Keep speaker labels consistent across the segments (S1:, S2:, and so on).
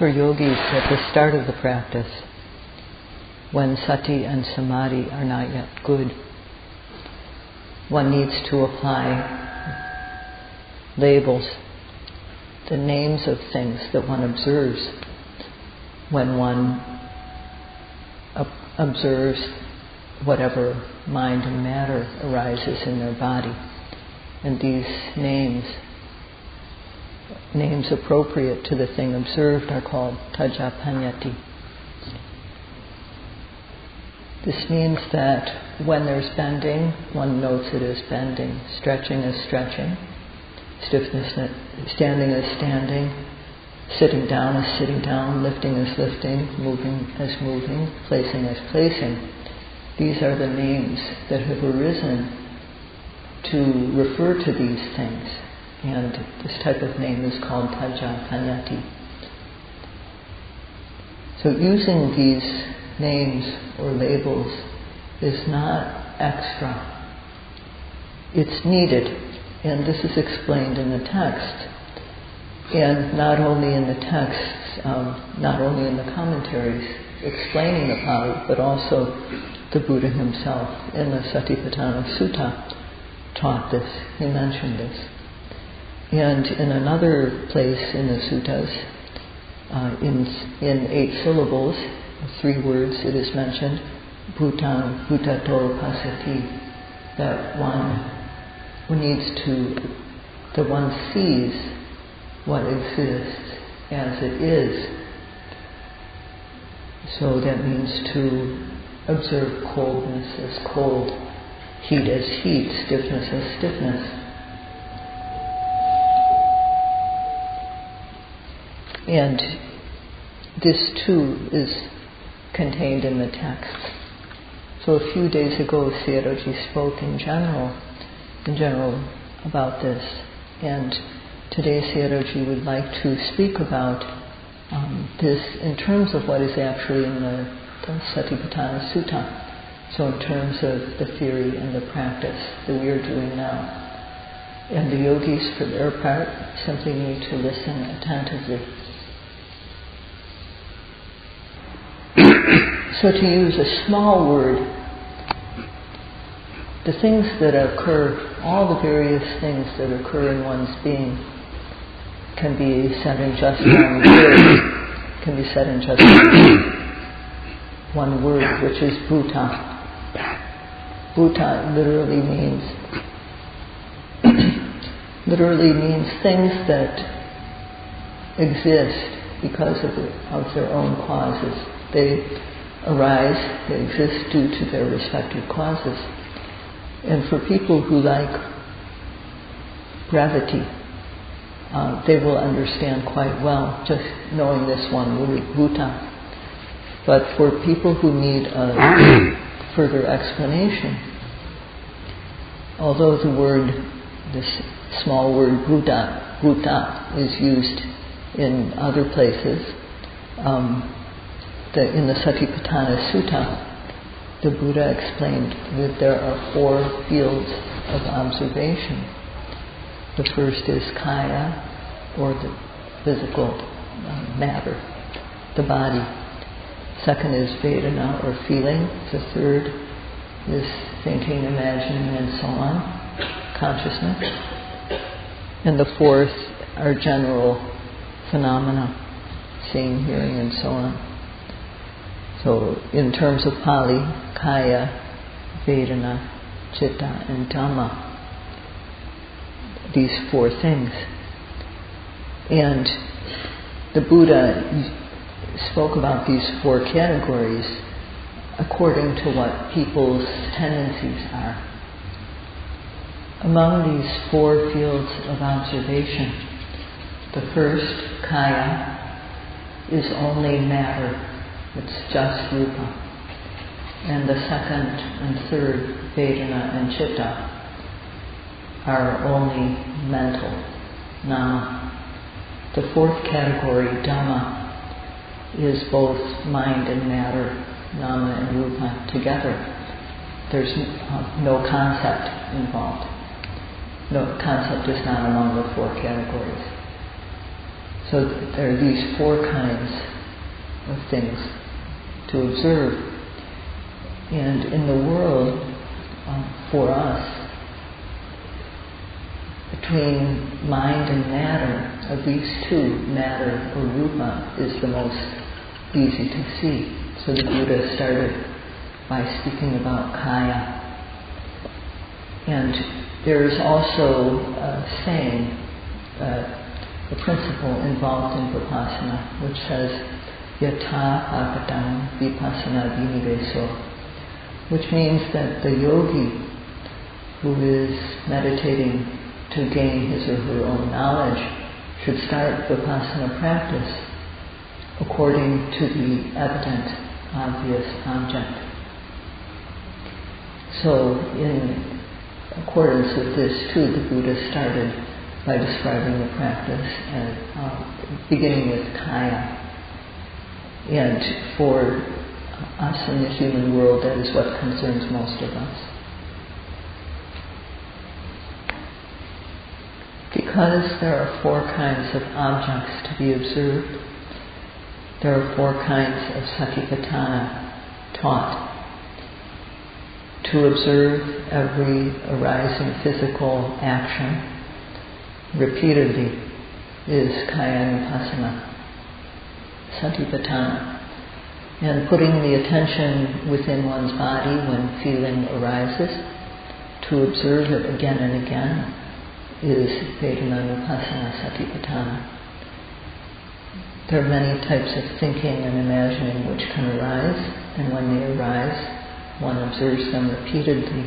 S1: For yogis, at the start of the practice, when sati and samadhi are not yet good, one needs to apply labels, the names of things that one observes when one observes whatever mind and matter arises in their body. And these names appropriate to the thing observed, are called tajapanyati. This means that when there's bending, one notes it as bending, stretching as stretching, stiffness, standing as standing, sitting down as sitting down, lifting as lifting, moving as moving, placing as placing. These are the names that have arisen to refer to these things. And this type of name is called tajapanyati. So using these names or labels is not extra. It's needed, and this is explained in the text. And not only in the texts, not only in the commentaries explaining the Pali, but also the Buddha himself in the Satipatthana Sutta taught this. He mentioned this. And in another place in the suttas, in 8 syllables, 3 words, it is mentioned, bhutan bhutato pasati, that one sees what exists as it is. So that means to observe coldness as cold, heat as heat, stiffness as stiffness. And this too is contained in the text. So a few days ago, Sayadaw spoke in general about this. And today Sayadaw would like to speak about this in terms of what is actually in the Satipatthana Sutta. So in terms of the theory and the practice that we are doing now. And the yogis, for their part, simply need to listen attentively. So to use a small word, the things that occur, all the various things that occur in one's being can be said in just one word, can be said in just one word, which is bhuta. Bhuta literally means things that exist because of their own causes. They arise, they exist due to their respective causes. And for people who like brevity, they will understand quite well just knowing this one word, bhuta. But for people who need a further explanation, although this small word bhuta is used in other places, in the Satipatthana Sutta, the Buddha explained that there are 4 fields of observation. The first is kaya, or the physical matter, the body. Second is vedana, or feeling. The third is thinking, imagining, and so on, consciousness. And the fourth are general phenomena, seeing, hearing, and so on. So in terms of Pali, kaya, vedana, citta, and dhamma, these 4 things. And the Buddha spoke about these 4 categories according to what people's tendencies are. Among these 4 fields of observation, the first, kaya, is only matter. It's just rupa. And the second and third, vedana and citta, are only mental, nama. The 4th category, dhamma, is both mind and matter, nama and rupa, together. There's no concept involved. No concept is not among the 4 categories. So there are these four kinds of things to observe. And in the world, for us, between mind and matter, of these two, matter or rupa is the most easy to see. So the Buddha started by speaking about kaya. And there's also a saying, a principle involved in Vipassana, which says, Yatha Bhagavan Vipassana Viniveso, which means that the yogi who is meditating to gain his or her own knowledge should start Vipassana practice according to the evident, obvious object. So in accordance with this too, the Buddha started by describing the practice and beginning with kaya. And for us in the human world, that is what concerns most of us. Because there are four kinds of objects to be observed, there are four kinds of satipatthana taught. To observe every arising physical action repeatedly is kaya Anupassana, satipatthana. And putting the attention within one's body when feeling arises, to observe it again and again, is Anupassana satipatthana. There are many types of thinking and imagining which can arise, and when they arise, one observes them repeatedly.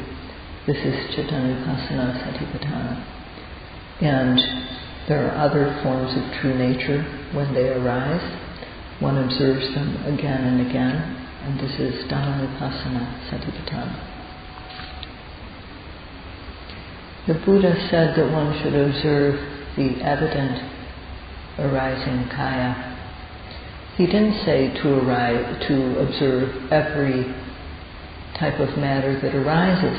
S1: This is Anupassana satipatthana. And there are other forms of true nature. When they arise, one observes them again and again, and this is Anupassana satipatthana. The Buddha said that one should observe the evident arising kaya. He didn't say to observe every type of matter that arises,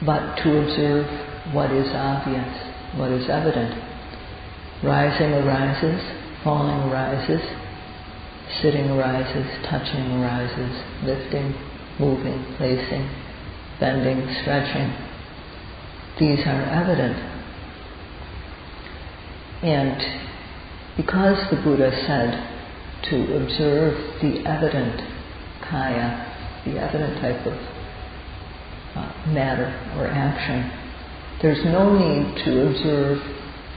S1: but to observe what is obvious, what is evident. Rising arises, falling arises, sitting arises, touching arises, lifting, moving, placing, bending, stretching. These are evident. And because the Buddha said to observe the evident kaya, the evident type of matter or action, there's no need to observe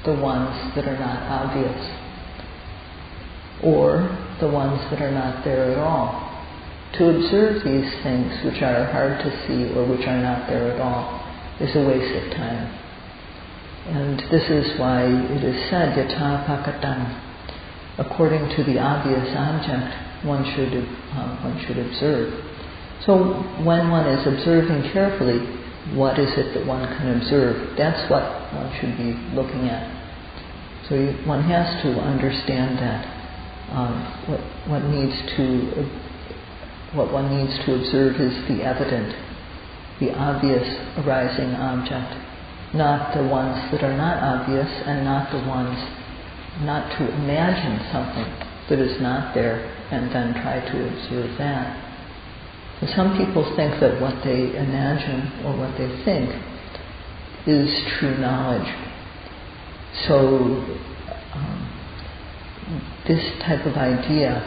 S1: the ones that are not obvious or the ones that are not there at all. To observe these things which are hard to see or which are not there at all is a waste of time. And this is why it is said, Yatha Bhagavan, according to the obvious object, one should observe. So when one is observing carefully, what is it that one can observe? That's what one should be looking at. So one has to understand that what one needs to observe is the evident, the obvious arising object, not the ones that are not obvious, and not to imagine something that is not there and then try to observe that. So some people think that what they imagine or what they think is true knowledge. So this type of idea,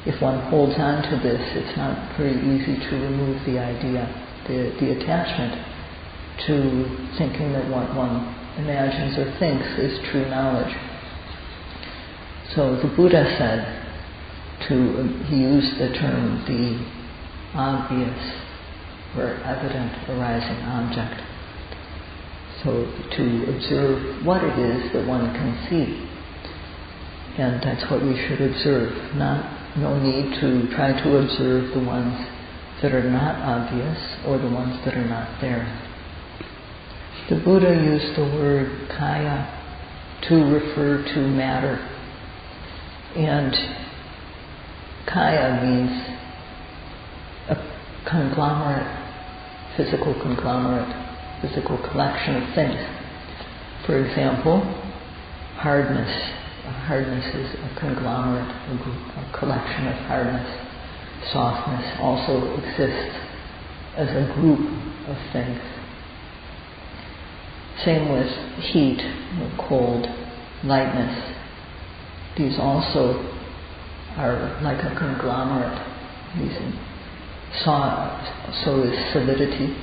S1: if one holds on to this, it's not very easy to remove the idea, the attachment to thinking that what one imagines or thinks is true knowledge. So the Buddha said he used the term the obvious or evident arising object. So to observe what it is that one can see. And that's what we should observe. No need to try to observe the ones that are not obvious or the ones that are not there. The Buddha used the word kaya to refer to matter. And kaya means a physical collection of things. For example, hardness. Hardness is a conglomerate, a collection of hardness. Softness also exists as a group of things. Same with heat or cold, lightness. These also are like a conglomerate. So is solidity.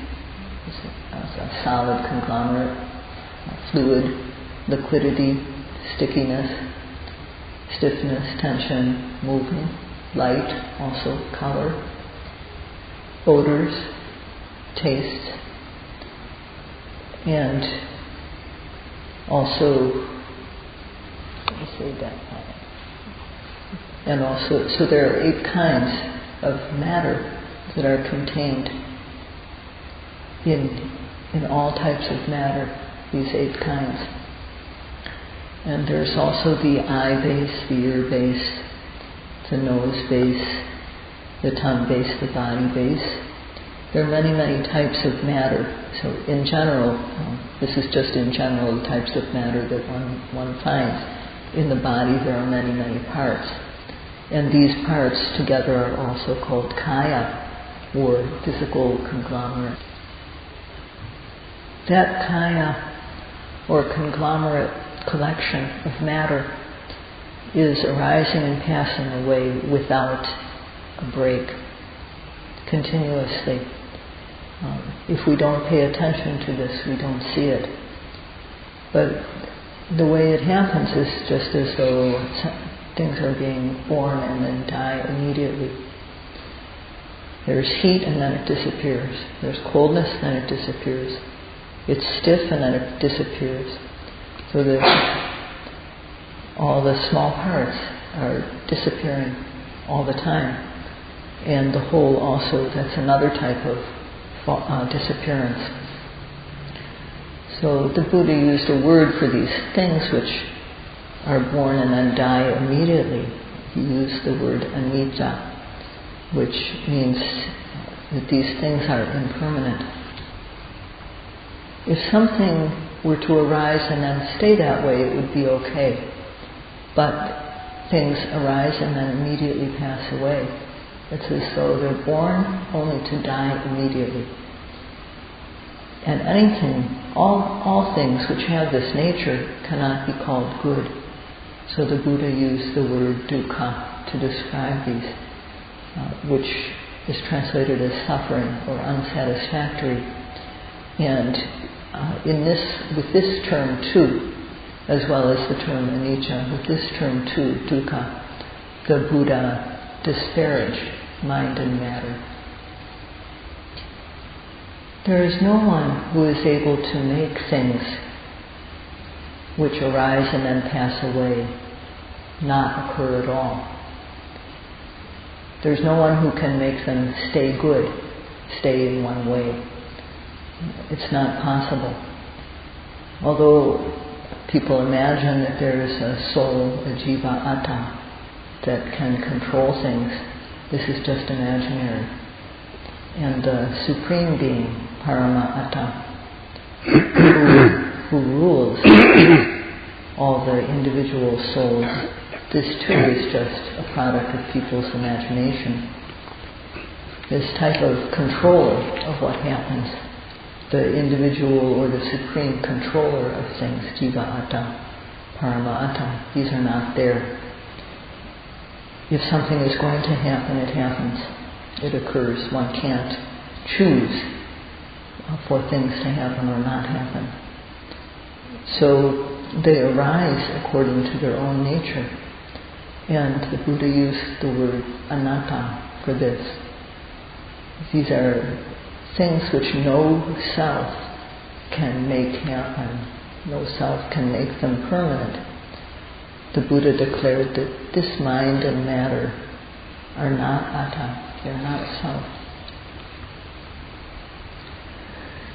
S1: It's a solid conglomerate. Fluid, liquidity, stickiness, stiffness, tension, movement, light, also color, odors, taste, and also, let me say that. And also, so there are 8 kinds of matter that are contained in all types of matter, these 8 kinds. And there's also the eye base, the ear base, the nose base, the tongue base, the body base. There are many, many types of matter. So in general, this is just in general the types of matter that one finds. In the body there are many, many parts. And these parts together are also called kaya, or physical conglomerate. That kaya, or conglomerate collection of matter, is arising and passing away without a break, continuously. If we don't pay attention to this, we don't see it. But the way it happens is just as though things are being born and then die immediately. There's heat and then it disappears. There's coldness, then it disappears. It's stiff and then it disappears. So all the small parts are disappearing all the time. And the whole also, that's another type of disappearance. So the Buddha used a word for these things which are born and then die immediately. He used the word anicca, which means that these things are impermanent. If something were to arise and then stay that way, it would be okay. But things arise and then immediately pass away. It's as though they're born only to die immediately. And anything, all things which have this nature cannot be called good. So the Buddha used the word dukkha to describe these, which is translated as suffering or unsatisfactory. And with this term too, as well as the term anicca, with this term too, dukkha, the Buddha disparaged mind and matter. There is no one who is able to make things which arise and then pass away not occur at all. There's no one who can make them stay good, stay in one way. It's not possible. Although people imagine that there is a soul, a jiva atta, that can control things, this is just imaginary. And the Supreme Being, Parama-atta, who rules all the individual souls, this too is just a product of people's imagination. This type of controller of what happens, the individual or the supreme controller of things, jiva-atta, parama-atta, these are not there. If something is going to happen, it happens. It occurs. One can't choose for things to happen or not happen. So they arise according to their own nature. And the Buddha used the word anatta for this. These are things which no self can make happen. No self can make them permanent. The Buddha declared that this mind and matter are not atta, they are not self.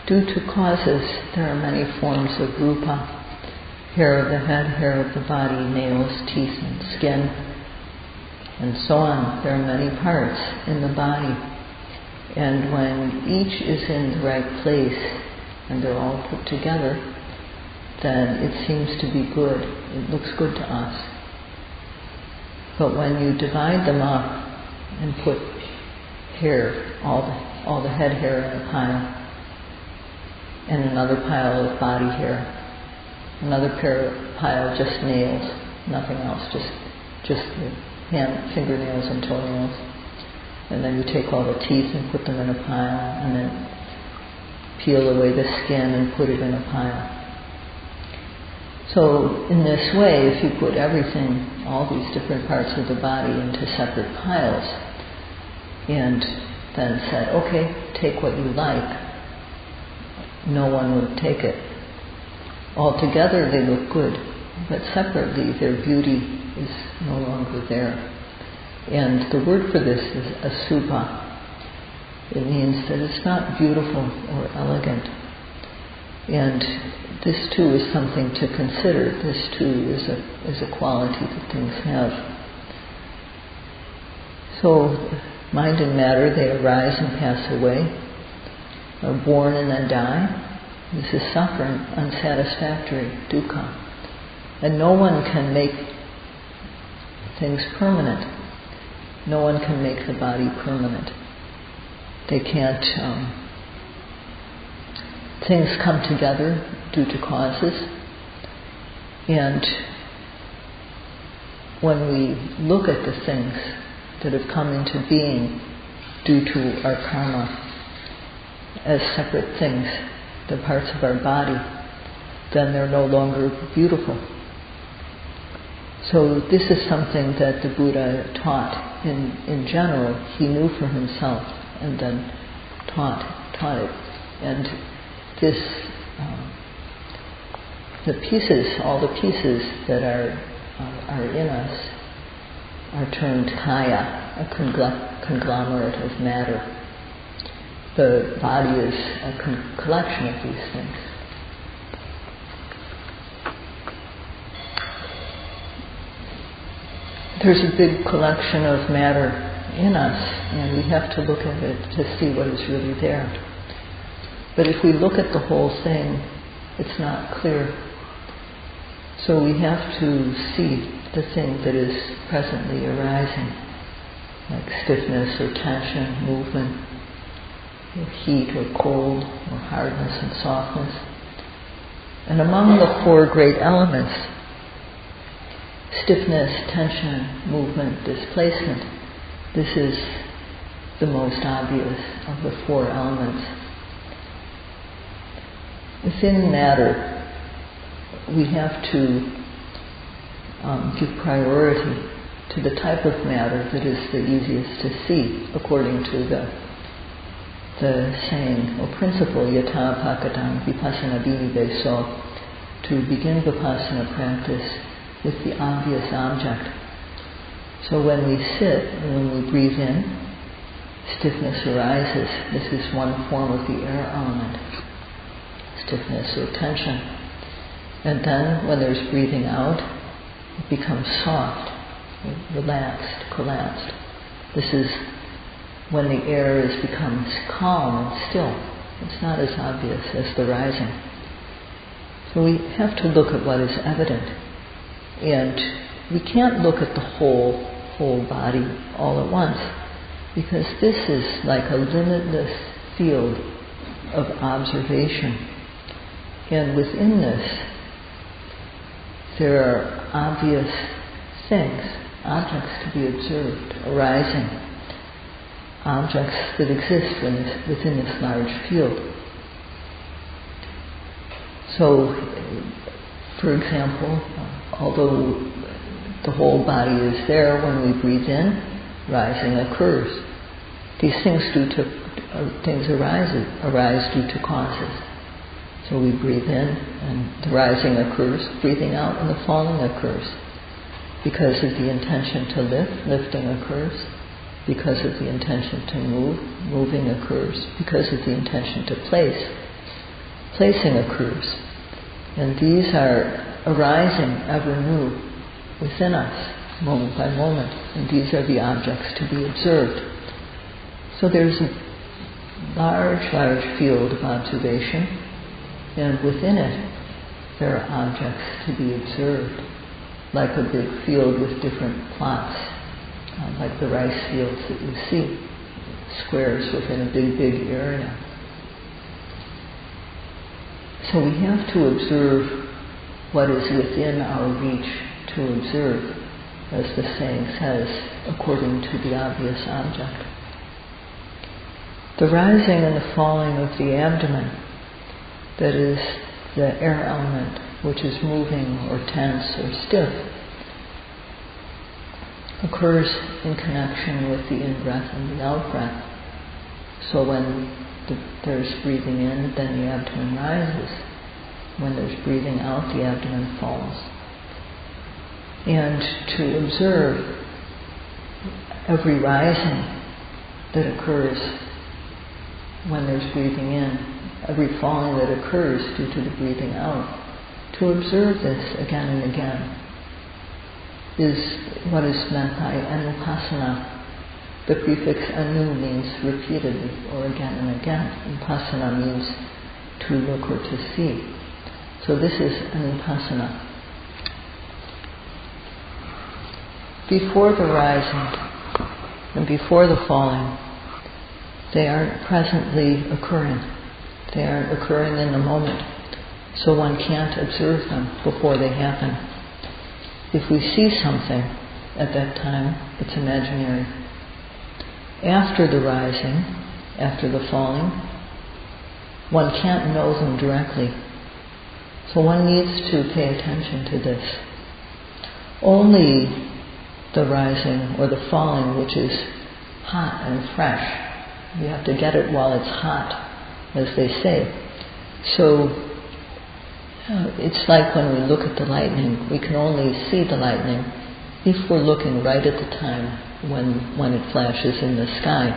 S1: Due to causes, there are many forms of rupa: hair of the head, hair of the body, nails, teeth, and skin, and so on. There are many parts in the body. And when each is in the right place and they're all put together, then it seems to be good. It looks good to us. But when you divide them up and put hair, all the head hair in a pile, and another pile of body hair, another pile just nails, nothing else, just the fingernails and toenails, and then you take all the teeth and put them in a pile, and then peel away the skin and put it in a pile. So in this way, if you put everything, all these different parts of the body into separate piles, and then said, okay, take what you like, no one would take it. Altogether they look good, but separately their beauty is no longer there. And the word for this is asubha. It means that it's not beautiful or elegant. And this too is something to consider. This too is a quality that things have. So mind and matter, they arise and pass away, are born and then die. This is suffering, unsatisfactory, dukkha. And no one can make things permanent. No one can make the body permanent. They can't... things come together due to causes. And when we look at the things that have come into being due to our karma as separate things, the parts of our body, then they're no longer beautiful. So this is something that the Buddha taught in general. He knew for himself and then taught it. And this, all the pieces that are in us are termed kaya, a conglomerate of matter. The body is a collection of these things. There's a big collection of matter in us, and we have to look at it to see what is really there. But if we look at the whole thing, it's not clear. So we have to see the thing that is presently arising, like stiffness or tension, movement, or heat or cold, or hardness and softness. And among the four great elements, stiffness, tension, movement, displacement, this is the most obvious of the four elements. Within matter, we have to give priority to the type of matter that is the easiest to see, according to the saying or principle, yatā pakadam vipassana biniveso, to begin Vipassana practice with the obvious object. So when we sit and when we breathe in, stiffness arises. This is one form of the air element, stiffness or tension. And then when there's breathing out, it becomes soft, relaxed, collapsed. This is when the air becomes calm and still. It's not as obvious as the rising. So we have to look at what is evident. And we can't look at the whole body all at once, because this is like a limitless field of observation. And within this, there are obvious things, objects to be observed, arising, objects that exist within this large field. So, for example, although the whole body is there, when we breathe in, rising occurs. These things arise due to causes. So we breathe in, and the rising occurs, breathing out, and the falling occurs. Because of the intention to lift, lifting occurs. Because of the intention to move, moving occurs. Because of the intention to place, placing occurs. And these are arising ever new within us, moment by moment. And these are the objects to be observed. So there's a large field of observation. And within it, there are objects to be observed, like a big field with different plots, like the rice fields that you see, squares within a big area. So we have to observe what is within our reach to observe, as the saying says, according to the obvious object. The rising and the falling of the abdomen, that is, the air element which is moving or tense or stiff, occurs in connection with the in-breath and the out-breath. So when there's breathing in, then the abdomen rises. When there's breathing out, the abdomen falls. And to observe every rising that occurs when there's breathing in, every falling that occurs due to the breathing out, to observe this again and again is what is meant by Anupassana. The prefix anu means repeatedly or again and again. Upassana means to look or to see. So this is Anupassana. Before the rising and before the falling, they aren't presently occurring. They aren't occurring in the moment. So one can't observe them before they happen. If we see something at that time, it's imaginary. After the rising, after the falling, one can't know them directly. So one needs to pay attention to this. Only the rising or the falling, which is hot and fresh, you have to get it while it's hot, as they say. So it's like when we look at the lightning, we can only see the lightning if we're looking right at the time when it flashes in the sky.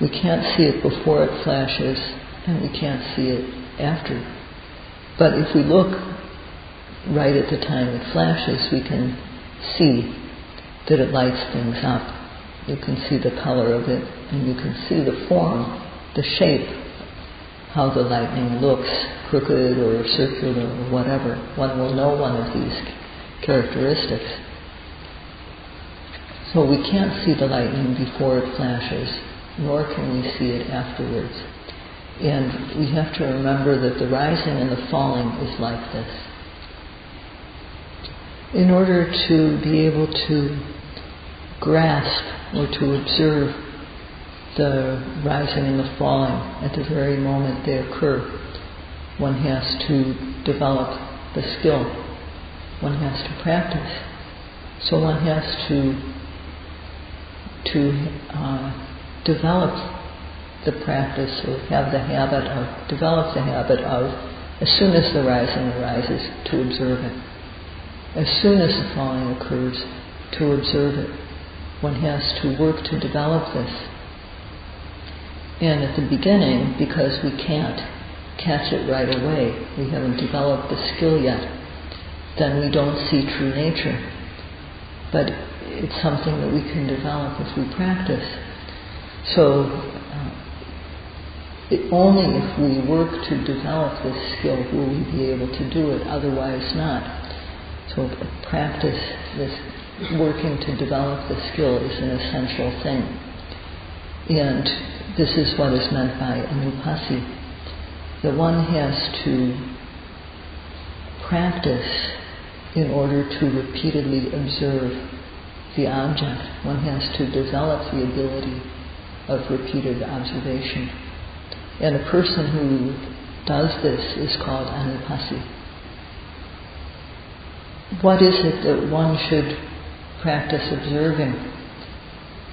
S1: We can't see it before it flashes, and we can't see it after. But if we look right at the time it flashes, we can see that it lights things up. You can see the color of it, and you can see the form, the shape, how the lightning looks, crooked or circular or whatever. One will know one of these characteristics. So we can't see the lightning before it flashes, nor can we see it afterwards. And we have to remember that the rising and the falling is like this. In order to be able to grasp or to observe the rising and the falling at the very moment they occur, one has to develop the skill. One has to practice. So one has to develop the practice, or develop the habit of, as soon as the rising arises, to observe it. As soon as the falling occurs, to observe it. One has to work to develop this. And at the beginning, because we can't catch it right away, we haven't developed the skill yet, then we don't see true nature. But it's something that we can develop as we practice. So only if we work to develop this skill will we be able to do it, otherwise not. So practice, this working to develop the skill, is an essential thing. And this is what is meant by Anupassi. That one has to practice in order to repeatedly observe the object. One has to develop the ability of repeated observation. And a person who does this is called Anupassi. What is it that one should practice observing?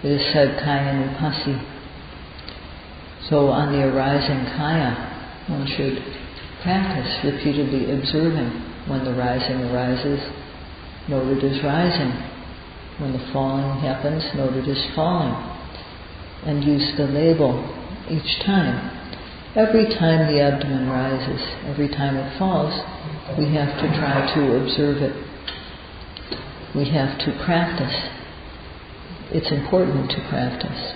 S1: It is said Kaya Anupassi. So on the arising Kaya, one should practice repeatedly observing. When the rising arises, note it is rising. When the falling happens, note it is falling. And use the label each time. Every time the abdomen rises, every time it falls, we have to try to observe it. We have to practice. It's important to practice.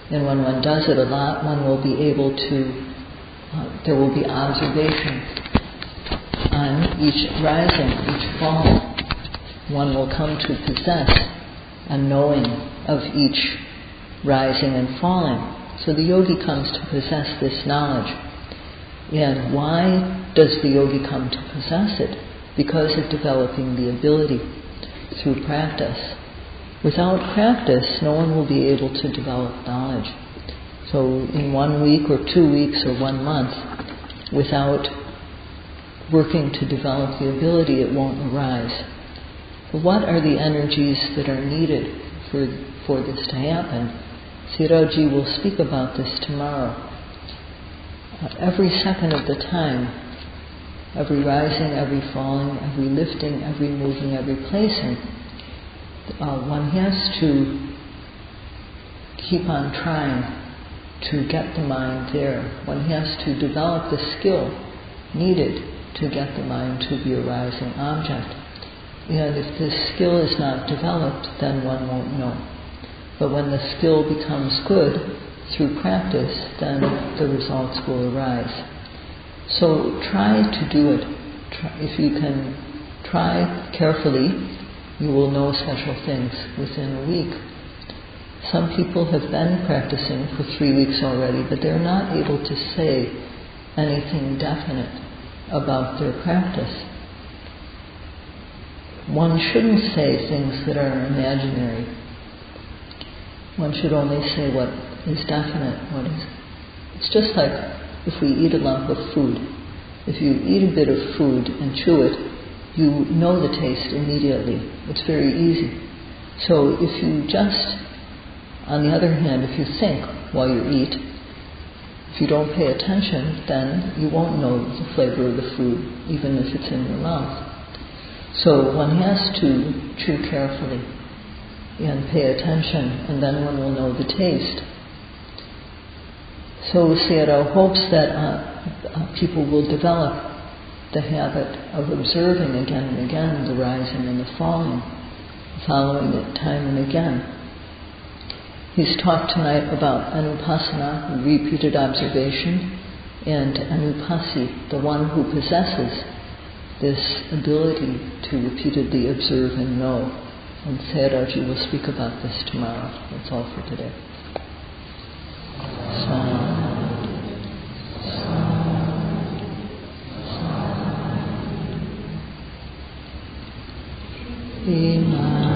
S1: And when one does it a lot, one will be able to, there will be observation on each rising, each fall. One will come to possess a knowing of each rising and falling. So the yogi comes to possess this knowledge. And why does the yogi come to possess it? Because of developing the ability through practice. Without practice, no one will be able to develop knowledge. So in 1 week or 2 weeks or 1 month, without working to develop the ability, it won't arise. But what are the energies that are needed for this to happen? Sayadaw will speak about this tomorrow. Every second of the time, every rising, every falling, every lifting, every moving, every placing, one has to keep on trying to get the mind there. One has to develop the skill needed to get the mind to be a rising object. And if this skill is not developed, then one won't know. But when the skill becomes good through practice, then the results will arise. So try to do it. If you can try carefully, you will know special things within a week. Some people have been practicing for 3 weeks already, but they're not able to say anything definite about their practice. One shouldn't say things that are imaginary. One should only say what is definite. It's just like if we eat a lump of food. If you eat a bit of food and chew it, you know the taste immediately. It's very easy. So if you just, on the other hand, if you think while you eat, if you don't pay attention, then you won't know the flavor of the food, even if it's in your mouth. So one has to chew carefully and pay attention, and then one will know the taste. So Sayadaw hopes that people will develop the habit of observing again and again the rising and the falling, following it time and again. He's talked tonight about Anupassana, repeated observation, and Anupassi, the one who possesses this ability to repeatedly observe and know. And Sayadaw will speak about this tomorrow. That's all for today. Ima